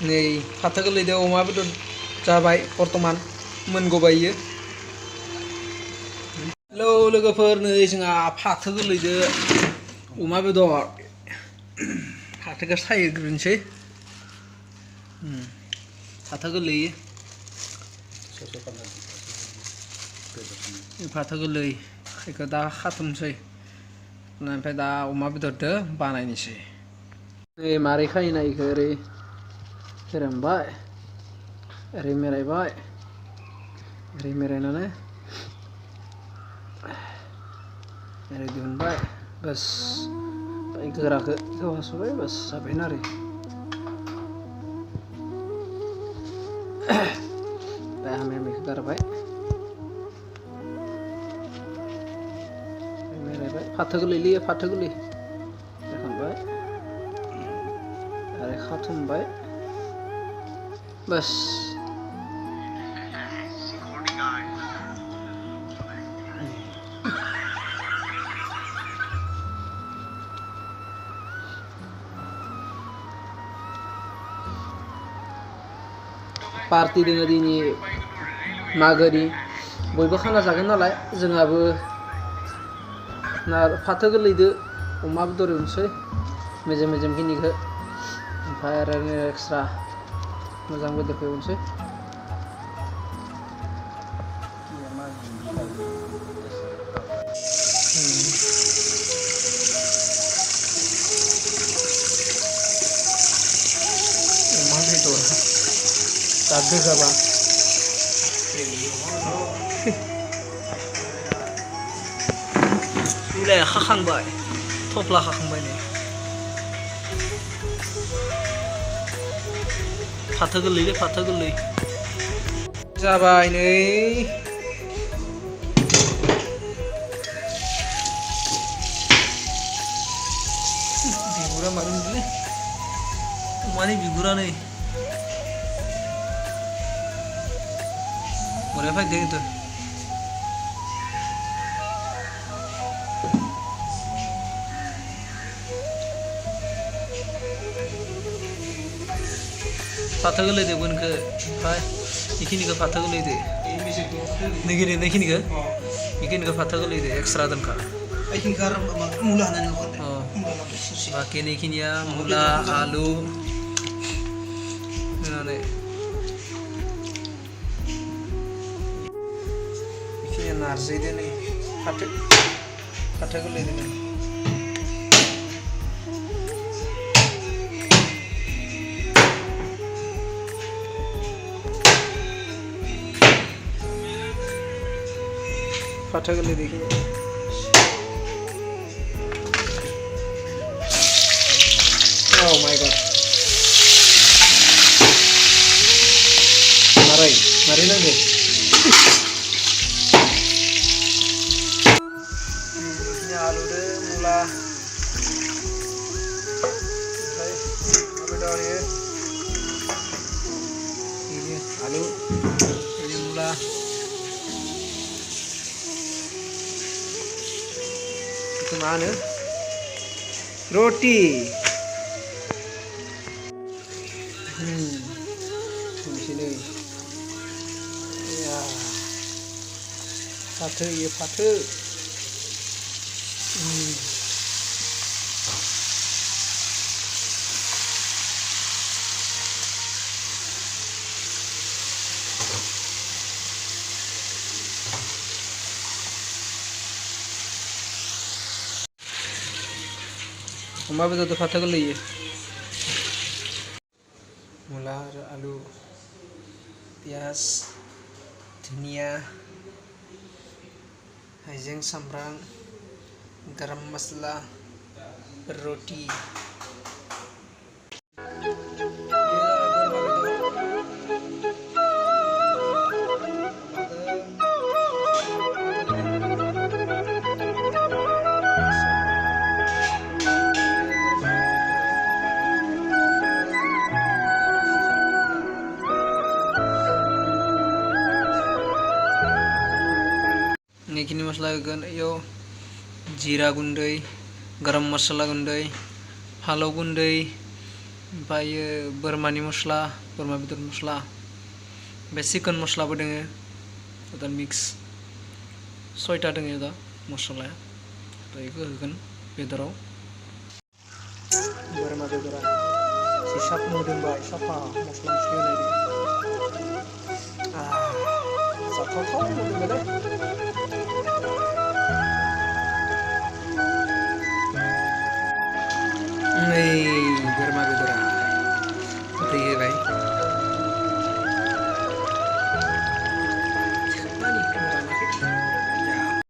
नै फाथो गोरलैदो अमा बेदर जाबाय बर्थमान मोनगबायो। हेलौ लोगोफोर, नै जोंहा फाथो गोरलैदो अमा बेदर। फाथोखौ सायग्रोनोसै। फाथो गोरलै फाथो गोरलै बेखौ दा खाथुमसै, ओमफ्राय दा अमा बेदरदो बानायनोसै। नै मारै खायो नायखो ओरै फोरानबाय, ओरै मेरायबाय, ओरै मेरायनानै ओरै दिहुनबाय, बास ओमफ्राय गोराखौ हास'बाय, बास जाबायनो आरो। दा बेखौ गारबाय, मेरायबाय। फाथो गोरलै फाथो गोरलै जाखांबाय आरो खाथुमबाय, बास। पार्टि दोङो दिनै मागोनि, बयबो खाना जागोन नालाय जोंहाबो फाथो गोरलैदो अमा बेदर एवनोसै, मेजेम मेजेमखिनिखौ, ओमफ्राय आरो एक्सट्रा मोजां बेदरखौ एवनोसै। अमा बेदर दा गोजाबा बिलाइया खाखांबाय, थफ्ला खाखांबाय नै। फाथो गोरलैलै फाथो गोरलै जाबाय नै। बिगुरा मानो बिदिलै, अमानि बिगुरा नै बरिया फैदो खिन्थु। फाथो गोरलैदो बोनखो, ओमफ्राय बेखिनिखौ फाथो गोरलैदो, बेखिनिखौ फाथो गोरलैदो एक्सट्रा दोनखा। बाखि नैखिनिया मुला आलु होनानै, बेखिनिया नारजिदो नै फाथो गोरलैदो नै। फाथो गोरलै बेखिनि। Oh my god. Marai naंगौ। बिदिनो आलुदो मुला, ओमफ्राय बेदर होयो, बिदिनो आलु, बिदिनो मुला, बेखौ मा होनो रटि। बिदिनो फाथो इयो फाथो। अमा बेदरदो फाथो गोरलै इयो। मुला आरो आलु, पियाज, धुनिया, हाइजें, सामब्राम, गरम मसला, रटि। बेखिनि मस्ला होगोन, इयाव जिरा गुन्दै, गरम मसला गुन्दै, फालौ गुन्दै, ओमफ्रायो बोरमानि मस्ला बोरमा बेदर मस्ला ओमफ्राय चिकेन मस्लाबो दोङो दा मिक्स 6टा दोङो दा मस्लाया दा बेखौ होगोन बेदराव बोरमा बेदरा एसे मोदोमबाय साफा मस्ला मस्लि होनाय जाथावथाव मोदोमबायलै